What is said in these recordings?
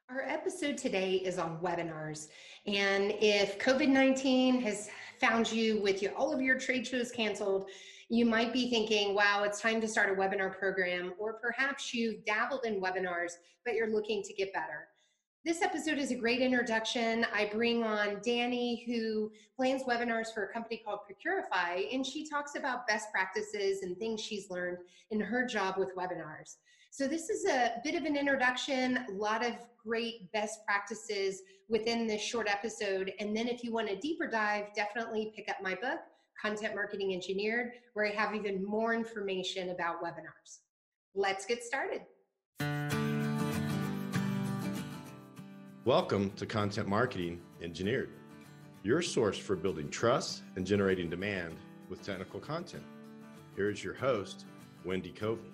Our episode today is on webinars. And if COVID-19 has found you with all of your trade shows canceled, you might be thinking, wow, it's time to start a webinar program, or perhaps you've dabbled in webinars, but you're looking to get better. This episode is a great introduction. I bring on Dani, who plans webinars for a company called Procurify, and she talks about best practices and things she's learned in her job with webinars. So this is a bit of an introduction, a lot of great best practices within this short episode. And then if you want a deeper dive, definitely pick up my book, Content Marketing Engineered, where I have even more information about webinars. Let's get started. Welcome to Content Marketing Engineered, your source for building trust and generating demand with technical content. Here is your host, Wendy Covey.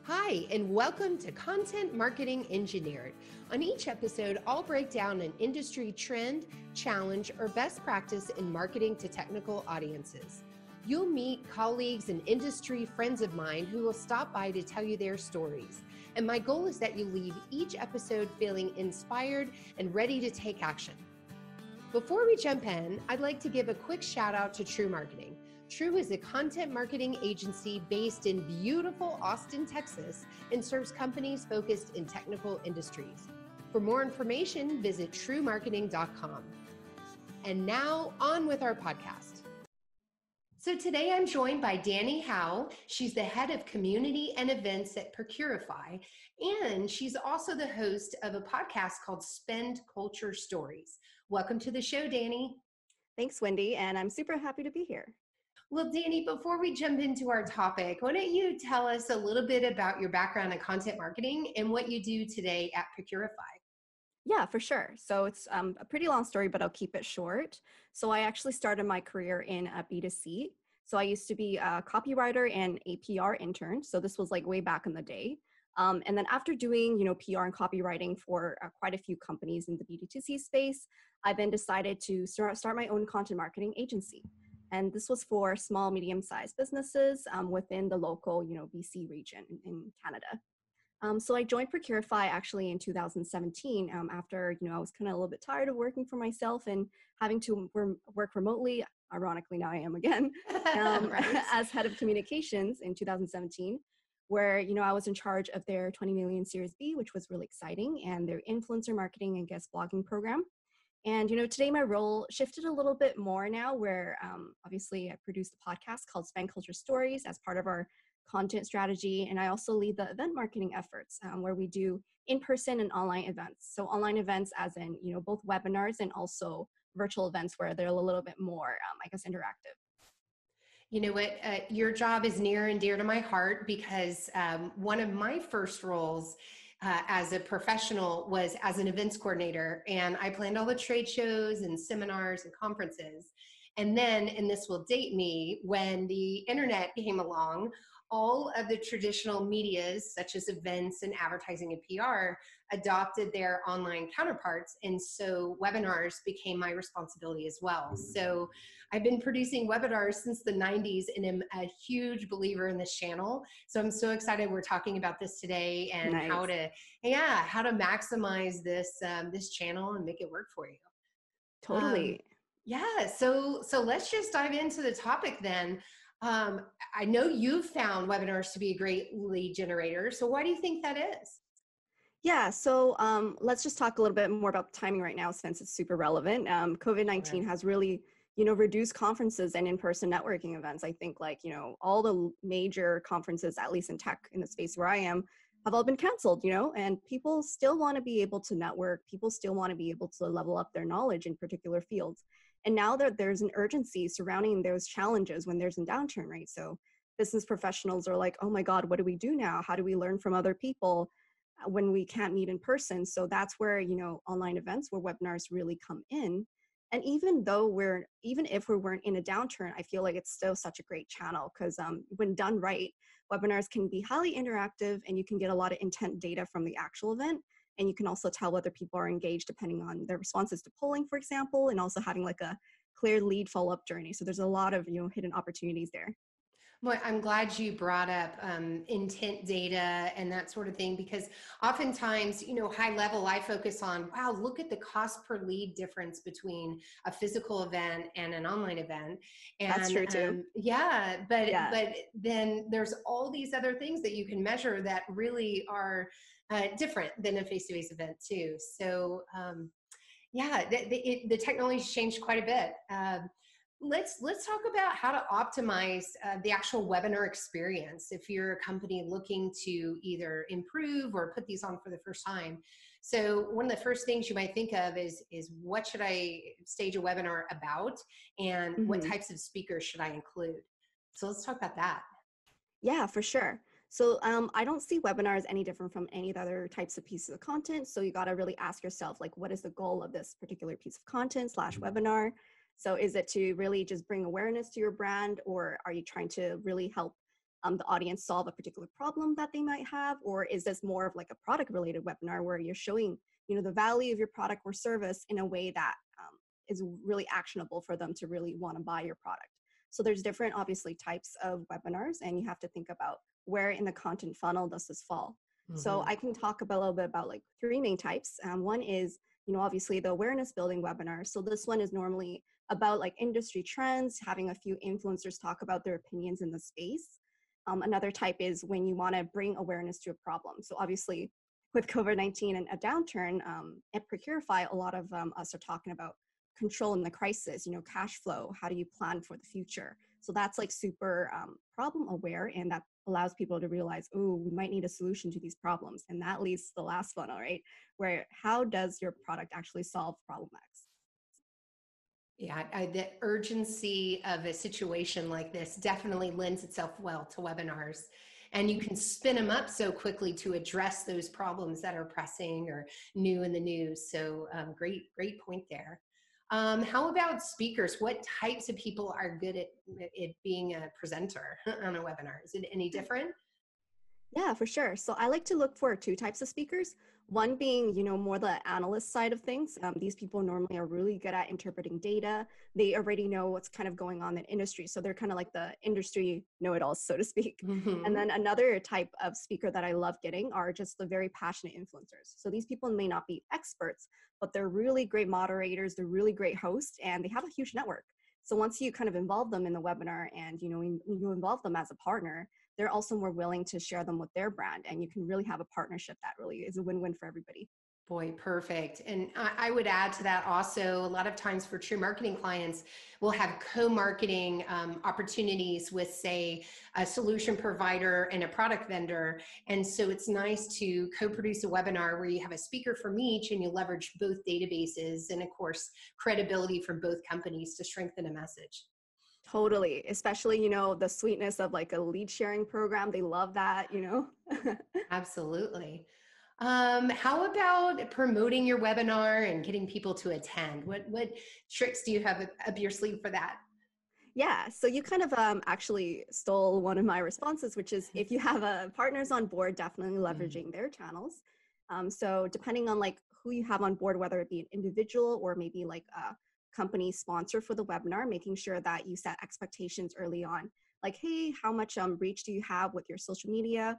Hi, and welcome to Content Marketing Engineered. On each episode, I'll break down an industry trend, challenge, or best practice in marketing to technical audiences. You'll meet colleagues and industry friends of mine who will stop by to tell you their stories. And my goal is that you leave each episode feeling inspired and ready to take action. Before we jump in, I'd like to give a quick shout out to TREW Marketing. TREW is a content marketing agency based in beautiful Austin, Texas, and serves companies focused in technical industries. For more information, visit trewmarketing.com. And now on with our podcast. So today I'm joined by Dani Hao. She's the head of community and events at Procurify, and she's also the host of a podcast called Spend Culture Stories. Welcome to the show, Dani. Thanks, Wendy, and I'm super happy to be here. Well, Dani, before we jump into our topic, why don't you tell us a little bit about your background in content marketing and what you do today at Procurify? Yeah, for sure. So it's a pretty long story, but I'll keep it short. So I actually started my career in B2C. So I used to be a copywriter and a PR intern. So this was like way back in the day. And then after doing, PR and copywriting for quite a few companies in the B2C space, I then decided to start my own content marketing agency. And this was for small, medium-sized businesses within the local, BC region in Canada. So I joined Procurify actually in 2017 after, I was kind of a little bit tired of working for myself and having to work remotely. Ironically, now I am again as head of communications in 2017, where, I was in charge of their 20 million Series B, which was really exciting, and their influencer marketing and guest blogging program. And, today my role shifted a little bit more now where obviously I produced a podcast called Spend Culture Stories as part of our content strategy. And I also lead the event marketing efforts where we do in-person and online events. So online events as in, both webinars and also virtual events where they're a little bit more, interactive. You know what? Your job is near and dear to my heart because one of my first roles as a professional was as an events coordinator, and I planned all the trade shows and seminars and conferences. And then, and this will date me, when the internet came along, all of the traditional medias, such as events and advertising and PR, adopted their online counterparts. And so webinars became my responsibility as well. So I've been producing webinars since the 90s and am a huge believer in this channel. So I'm so excited we're talking about this today and Nice. how to maximize this channel and make it work for you. Totally. So let's just dive into the topic then. I know you've found webinars to be a great lead generator. So why do you think that is? Yeah, so let's just talk a little bit more about timing right now since it's super relevant. COVID-19 has really, reduced conferences and in-person networking events. I think all the major conferences, at least in tech in the space where I am, have all been canceled, and people still want to be able to network. People still want to be able to level up their knowledge in particular fields. And now that there's an urgency surrounding those challenges when there's a downturn, right? So business professionals are like, oh my God, what do we do now? How do we learn from other people when we can't meet in person? So that's where, online events, where webinars really come in. And even if we weren't in a downturn, I feel like it's still such a great channel because when done right, webinars can be highly interactive and you can get a lot of intent data from the actual event. And you can also tell whether people are engaged depending on their responses to polling, for example, and also having like a clear lead follow-up journey. So there's a lot of, hidden opportunities there. Well, I'm glad you brought up intent data and that sort of thing, because oftentimes, high level, I focus on, wow, look at the cost per lead difference between a physical event and an online event. That's And true too. yeah, but Yeah. then there's all these other things that you can measure that really are different than a face-to-face event too. So yeah, the technology's changed quite a bit. Let's talk about how to optimize the actual webinar experience if you're a company looking to either improve or put these on for the first time. So one of the first things you might think of is what should I stage a webinar about, and what types of speakers should I include? So let's talk about that. Yeah, for sure. So I don't see webinars any different from any other types of pieces of content. So you got to really ask yourself, like, what is the goal of this particular piece of content / webinar? So is it to really just bring awareness to your brand, or are you trying to really help the audience solve a particular problem that they might have? Or is this more of like a product related webinar where you're showing, the value of your product or service in a way that is really actionable for them to really want to buy your product? So there's different, obviously, types of webinars, and you have to think about where in the content funnel does this fall. So I can talk about a little bit about like 3 main types. One is, obviously the awareness building webinar. So this one is normally about like industry trends, having a few influencers talk about their opinions in the space. Another type is when you want to bring awareness to a problem. So obviously with COVID-19 and a downturn, at Procurify, a lot of us are talking about control in the crisis, cash flow, how do you plan for the future? So that's like super problem aware, and that allows people to realize, oh, we might need a solution to these problems. And that leads to the last funnel, right? Where how does your product actually solve problem X? Yeah, the urgency of a situation like this definitely lends itself well to webinars. And you can spin them up so quickly to address those problems that are pressing or new in the news. So great point there. How about speakers? What types of people are good at being a presenter on a webinar? Is it any different? Yeah, for sure. So I like to look for 2 types of speakers. One being, more the analyst side of things. These people normally are really good at interpreting data. They already know what's kind of going on in the industry. So they're kind of like the industry know-it-alls, so to speak. And then another type of speaker that I love getting are just the very passionate influencers. So these people may not be experts, but they're really great moderators. They're really great hosts, and they have a huge network. So once you kind of involve them in the webinar and, you involve them as a partner, they're also more willing to share them with their brand, and you can really have a partnership that really is a win-win for everybody. Boy, perfect. And I would add to that also, a lot of times for TREW marketing clients, we'll have co-marketing opportunities with, say, a solution provider and a product vendor. And so it's nice to co-produce a webinar where you have a speaker from each and you leverage both databases and, of course, credibility from both companies to strengthen a message. Totally. Especially, the sweetness of like a lead sharing program. They love that, Absolutely. How about promoting your webinar and getting people to attend? What tricks do you have up your sleeve for that? Yeah, so you kind of actually stole one of my responses, which is if you have partners on board, definitely leveraging their channels. So depending on like who you have on board, whether it be an individual or maybe like a company sponsor for the webinar, making sure that you set expectations early on. Like, hey, how much reach do you have with your social media?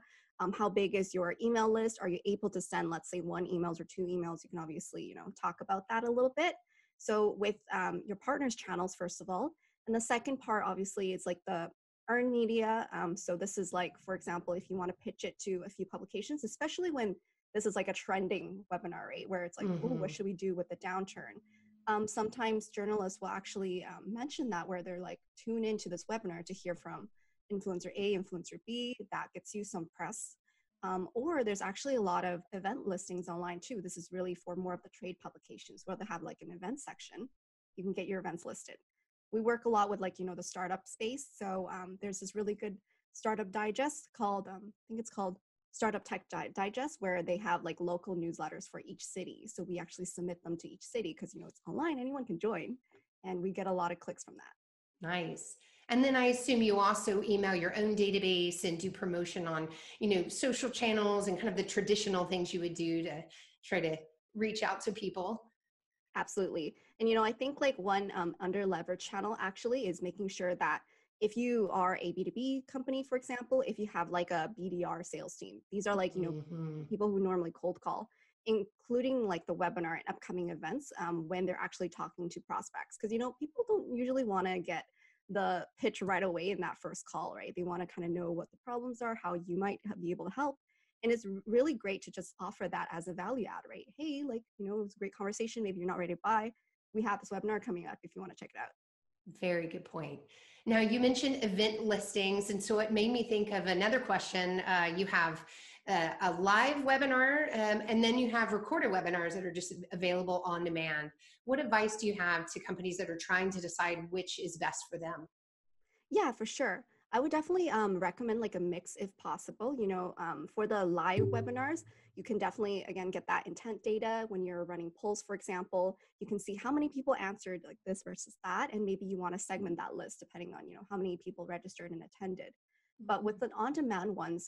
How big is your email list? Are you able to send, let's say, 1 emails or 2 emails? You can obviously, talk about that a little bit. So with your partners' channels, first of all. And the second part, obviously, is like the earned media. So this is like, for example, if you want to pitch it to a few publications, especially when this is like a trending webinar, right? Where it's like, oh, what should we do with the downturn? Sometimes journalists will actually mention that, where they're like, tune into this webinar to hear from influencer A, influencer B, that gets you some press. Or there's actually a lot of event listings online too. This is really for more of the trade publications where they have like an event section. You can get your events listed. We work a lot with like, the startup space. So there's this really good startup digest called, I think it's called Startup Tech Digest, where they have like local newsletters for each city. So we actually submit them to each city because, it's online, anyone can join. And we get a lot of clicks from that. Nice. And then I assume you also email your own database and do promotion on, social channels and kind of the traditional things you would do to try to reach out to people. Absolutely. And, I think like one under leverage channel actually is making sure that if you are a B2B company, for example, if you have like a BDR sales team, these are like, people who normally cold call, including like the webinar and upcoming events when they're actually talking to prospects. Because, people don't usually want to get the pitch right away in that first call, right? They want to kind of know what the problems are, how you might be able to help. And it's really great to just offer that as a value add, right? Hey, like, it was a great conversation. Maybe you're not ready to buy. We have this webinar coming up if you want to check it out. Very good point. Now, you mentioned event listings, and so it made me think of another question. You have a live webinar, and then you have recorded webinars that are just available on demand. What advice do you have to companies that are trying to decide which is best for them? Yeah, for sure. I would definitely recommend like a mix if possible. For the live webinars, you can definitely, again, get that intent data when you're running polls, for example. You can see how many people answered like this versus that, and maybe you want to segment that list depending on, how many people registered and attended. But with the on-demand ones,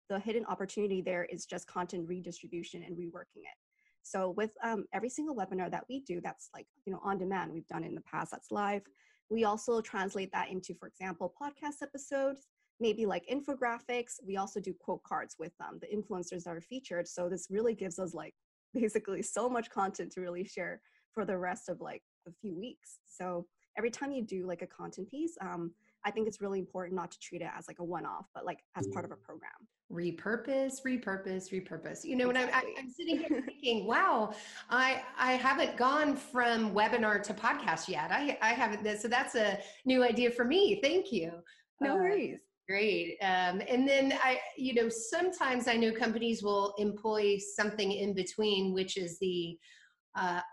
the hidden opportunity there is just content redistribution and reworking it. So with every single webinar that we do, that's like, on demand, we've done it in the past, that's live. We also translate that into, for example, podcast episodes, maybe like infographics. We also do quote cards with the influencers that are featured. So this really gives us like basically so much content to really share for the rest of like a few weeks. So every time you do like a content piece, I think it's really important not to treat it as like a one-off, but like as part of a program. Repurpose. When I'm sitting here thinking, wow, I haven't gone from webinar to podcast yet. I haven't. So that's a new idea for me. Thank you. No worries. Great. And then sometimes I know companies will employ something in between, which is the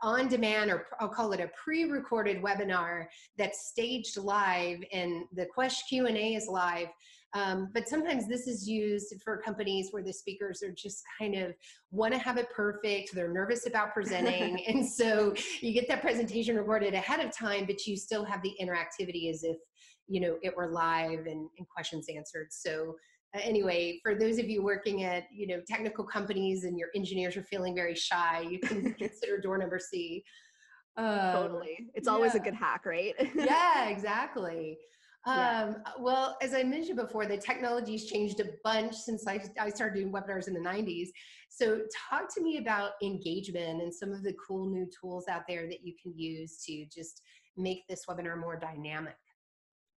on-demand, or I'll call it a pre-recorded webinar that's staged live, and the Q&A is live. But sometimes this is used for companies where the speakers are just kind of want to have it perfect. They're nervous about presenting. And so you get that presentation recorded ahead of time, but you still have the interactivity as if, it were live and questions answered. So anyway, for those of you working at, technical companies and your engineers are feeling very shy, you can consider door number C. Totally. It's always a good hack, right? Yeah, exactly. Well, as I mentioned before, the technology's changed a bunch since I started doing webinars in the 90s. So talk to me about engagement and some of the cool new tools out there that you can use to just make this webinar more dynamic.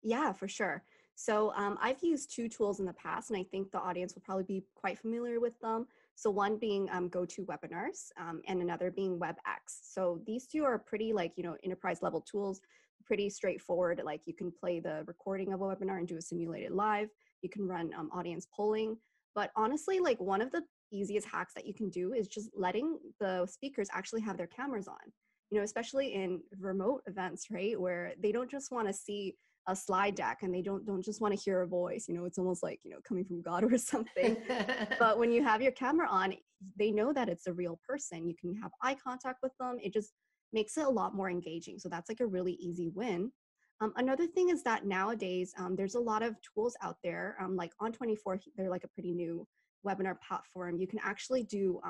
Yeah, for sure. So I've used two tools in the past, and I think the audience will probably be quite familiar with them. So one being GoToWebinars, and another being WebEx. So these two are pretty enterprise level tools, pretty straightforward. Like you can play the recording of a webinar and do a simulated live. You can run audience polling. But honestly, like one of the easiest hacks that you can do is just letting the speakers actually have their cameras on, especially in remote events, right? Where they don't just want to see a slide deck and they don't just want to hear a voice, it's almost like, coming from God or something. But when you have your camera on, they know that it's a real person. You can have eye contact with them. It just makes it a lot more engaging. So that's like a really easy win. Another thing is that nowadays, there's a lot of tools out there, like On24, they're like a pretty new webinar platform. You can actually do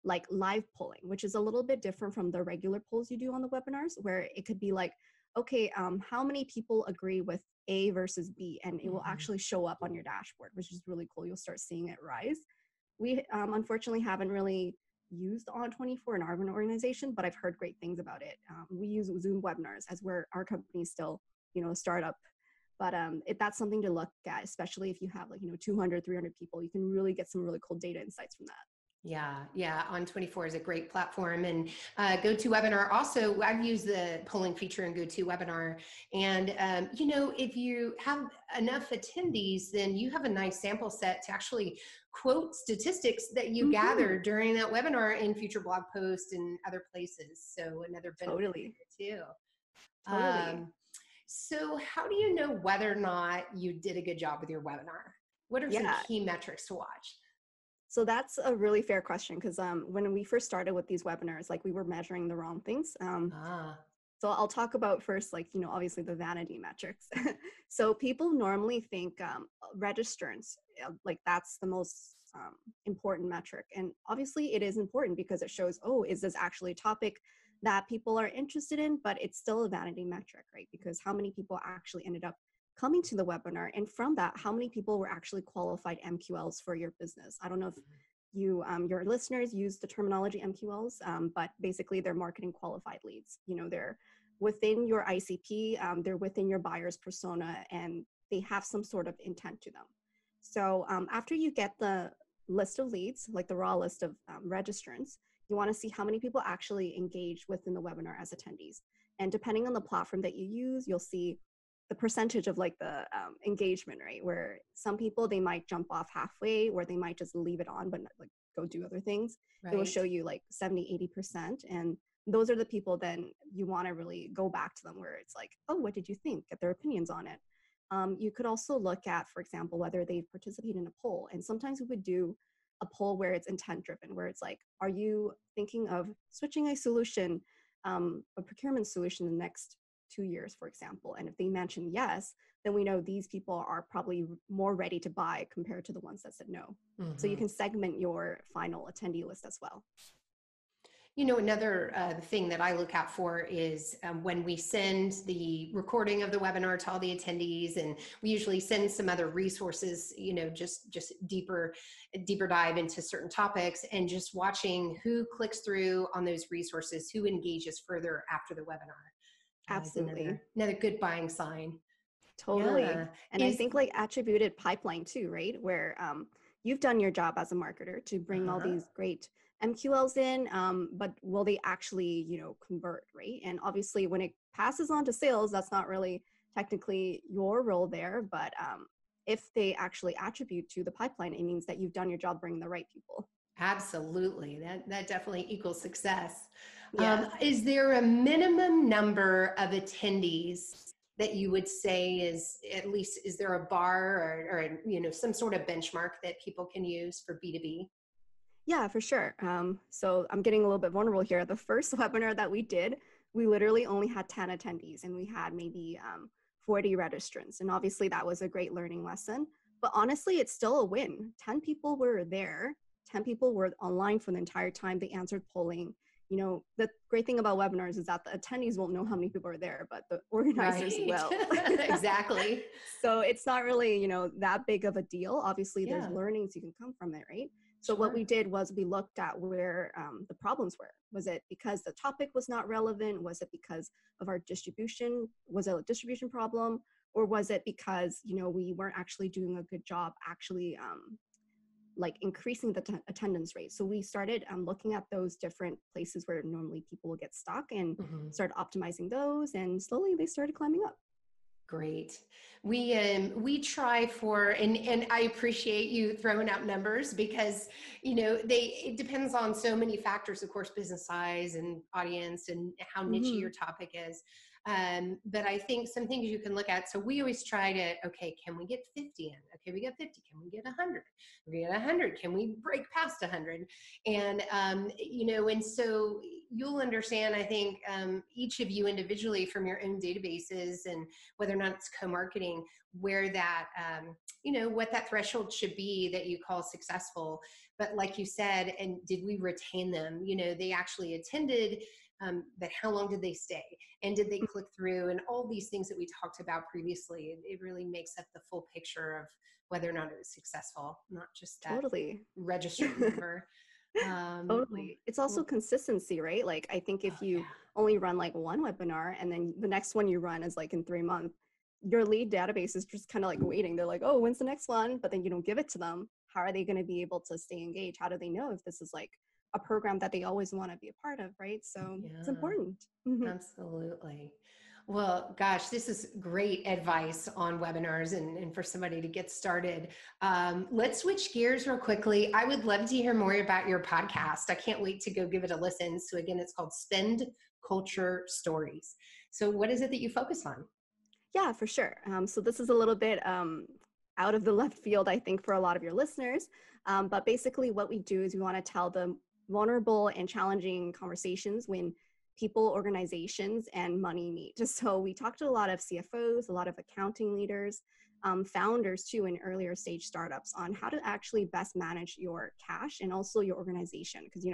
like live polling, which is a little bit different from the regular polls you do on the webinars, where it could be like, okay, how many people agree with A versus B? And it will actually show up on your dashboard, which is really cool. You'll start seeing it rise. We unfortunately haven't really used On24 in our organization, but I've heard great things about it. We use Zoom webinars as where our company is still, a startup. But that's something to look at, especially if you have 200, 300 people. You can really get some really cool data insights from that. Yeah. On24 is a great platform, and GoToWebinar also, I've used the polling feature in GoToWebinar, and if you have enough attendees, then you have a nice sample set to actually quote statistics that you gathered during that webinar in future blog posts and other places. So another benefit too. Totally. So how do you know whether or not you did a good job with your webinar? What are some key metrics to watch? So that's a really fair question, because when we first started with these webinars, like we were measuring the wrong things. So I'll talk about first, obviously the vanity metrics. So people normally think registrants, like that's the most important metric. And obviously it is important because it shows, is this actually a topic that people are interested in? But it's still a vanity metric, right? Because how many people actually ended up coming to the webinar? And from that, how many people were actually qualified MQLs for your business? I don't know if your listeners use the terminology MQLs, but basically they're marketing qualified leads. They're within your ICP, they're within your buyer's persona, and they have some sort of intent to them. So after you get the list of leads, like the raw list of registrants, you want to see how many people actually engage within the webinar as attendees. And depending on the platform that you use, you'll see the percentage of like the engagement, right? Where some people, they might jump off halfway, or they might just leave it on, but like go do other things. Right. It will show you like 70, 80%. And those are the people then you want to really go back to them, where it's like, oh, what did you think? Get their opinions on it. You could also look at, for example, whether they've participated in a poll. And sometimes we would do a poll where it's intent driven, where it's like, are you thinking of switching a solution, a procurement solution in the next 2 years, for example? And if they mention yes, then we know these people are probably more ready to buy compared to the ones that said no. So you can segment your final attendee list as well. Another thing that I look out for is when we send the recording of the webinar to all the attendees, and we usually send some other resources, just deeper dive into certain topics, and just watching who clicks through on those resources, who engages further after the webinar. Absolutely. Another good buying sign. Totally. Yeah. And I think like attributed pipeline too, right? Where you've done your job as a marketer to bring all these great MQLs in, but will they actually, convert, right? And obviously when it passes on to sales, that's not really technically your role there, but if they actually attribute to the pipeline, it means that you've done your job bringing the right people. Absolutely. That definitely equals success. Yeah. Is there a minimum number of attendees that you would say is there a bar or some sort of benchmark that people can use for B2B? Yeah, for sure. So I'm getting a little bit vulnerable here. The first webinar that we did, we literally only had 10 attendees, and we had maybe 40 registrants. And obviously that was a great learning lesson, but honestly, it's still a win. 10 people were there. 10 people were online for the entire time. They answered polling. The great thing about webinars is that the attendees won't know how many people are there, but the organizers will. Exactly. So it's not really, that big of a deal. Obviously, there's learnings you can come from it, right? So what we did was we looked at where the problems were. Was it because the topic was not relevant? Was it because of our distribution? Was it a distribution problem? Or was it because, we weren't actually doing a good job actually like increasing the attendance rate? So we started looking at those different places where normally people will get stuck, and started optimizing those, and slowly they started climbing up. Great. We try for, and I appreciate you throwing out numbers, because it depends on so many factors, of course, business size and audience and how niche your topic is. But I think some things you can look at. So we always try to, okay, can we get 50 in? Okay, we got 50. Can we get 100? We get 100. Can we break past 100? And, and so you'll understand, I think, each of you individually from your own databases, and whether or not it's co-marketing, where that, what that threshold should be that you call successful. But like you said, and did we retain them? They actually attended, but how long did they stay? And did they click through? And all these things that we talked about previously, it really makes up the full picture of whether or not it was successful, not just that registered number. Totally. It's also consistency, right? Like, I think if you only run like one webinar, and then the next one you run is like in 3 months, your lead database is just kind of like waiting. They're like, oh, when's the next one? But then you don't give it to them. How are they going to be able to stay engaged? How do they know if this is like a program that they always want to be a part of, right? So it's important. Absolutely. Well, gosh, this is great advice on webinars and for somebody to get started. Let's switch gears real quickly. I would love to hear more about your podcast. I can't wait to go give it a listen. So again, it's called Spend Culture Stories. So what is it that you focus on? Yeah, for sure. So this is a little bit out of the left field, I think, for a lot of your listeners. But basically what we do is we want to tell the vulnerable and challenging conversations when people, organizations, and money meet. So we talked to a lot of CFOs, a lot of accounting leaders, founders too, in earlier stage startups, on how to actually best manage your cash and also your organization. Because,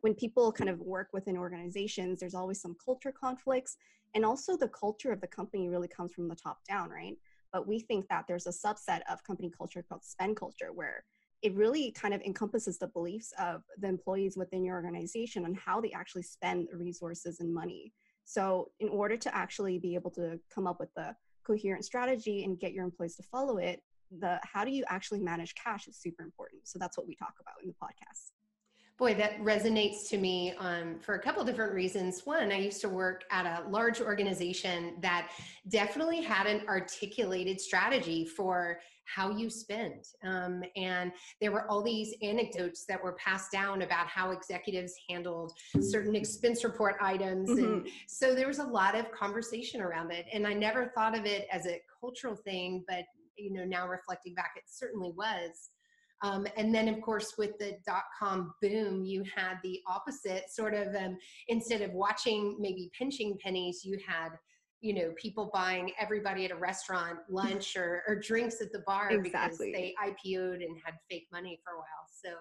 when people kind of work within organizations, there's always some culture conflicts, and also the culture of the company really comes from the top down, right? but we think that there's a subset of company culture called spend culture, where it really kind of encompasses the beliefs of the employees within your organization on how they actually spend resources and money. So in order to actually be able to come up with the coherent strategy and get your employees to follow it, how do you actually manage cash is super important. So that's what we talk about in the podcast. Boy, that resonates to me for a couple different reasons. One, I used to work at a large organization that definitely had an articulated strategy for how you spend. And there were all these anecdotes that were passed down about how executives handled certain expense report items. And so there was a lot of conversation around it. And I never thought of it as a cultural thing, but now reflecting back, it certainly was. And then, of course, with the dot-com boom, you had the opposite sort of, instead of watching, maybe pinching pennies, you had, people buying everybody at a restaurant lunch or drinks at the bar. Exactly. Because they IPO'd and had fake money for a while. So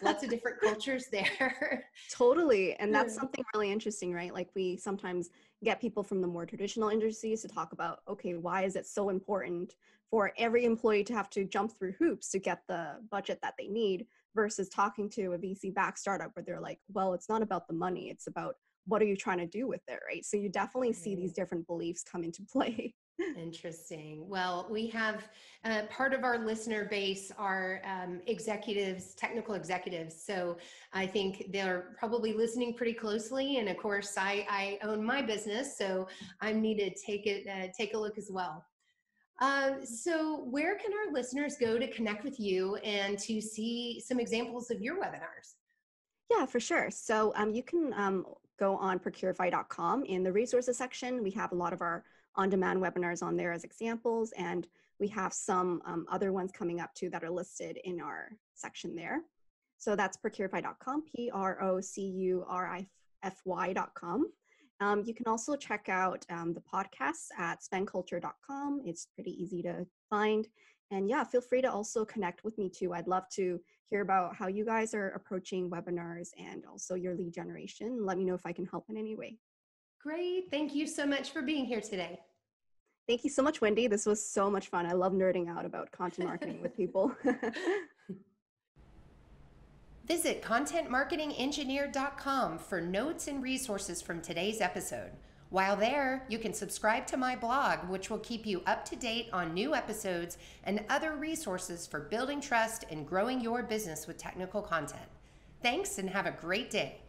lots of different cultures there. Totally. And that's something really interesting, right? Like we sometimes get people from the more traditional industries to talk about, okay, why is it so important for every employee to have to jump through hoops to get the budget that they need, versus talking to a VC-backed startup where they're like, well, it's not about the money. It's about what are you trying to do with it, right? So you definitely see these different beliefs come into play. Interesting. Well, we have part of our listener base are executives, technical executives. So I think they're probably listening pretty closely. And of course, I own my business, so I need to take a look as well. So where can our listeners go to connect with you and to see some examples of your webinars? Yeah, for sure. So you can go on procurify.com. In the resources section, we have a lot of our on-demand webinars on there as examples, and we have some other ones coming up too that are listed in our section there. So that's procurify.com, procurify.com. You can also check out the podcasts at spendculture.com. It's pretty easy to find. And yeah, feel free to also connect with me too. I'd love to hear about how you guys are approaching webinars and also your lead generation. Let me know if I can help in any way. Great. Thank you so much for being here today. Thank you so much, Wendy. This was so much fun. I love nerding out about content marketing with people. Visit contentmarketingengineer.com for notes and resources from today's episode. While there, you can subscribe to my blog, which will keep you up to date on new episodes and other resources for building trust and growing your business with technical content. Thanks and have a great day.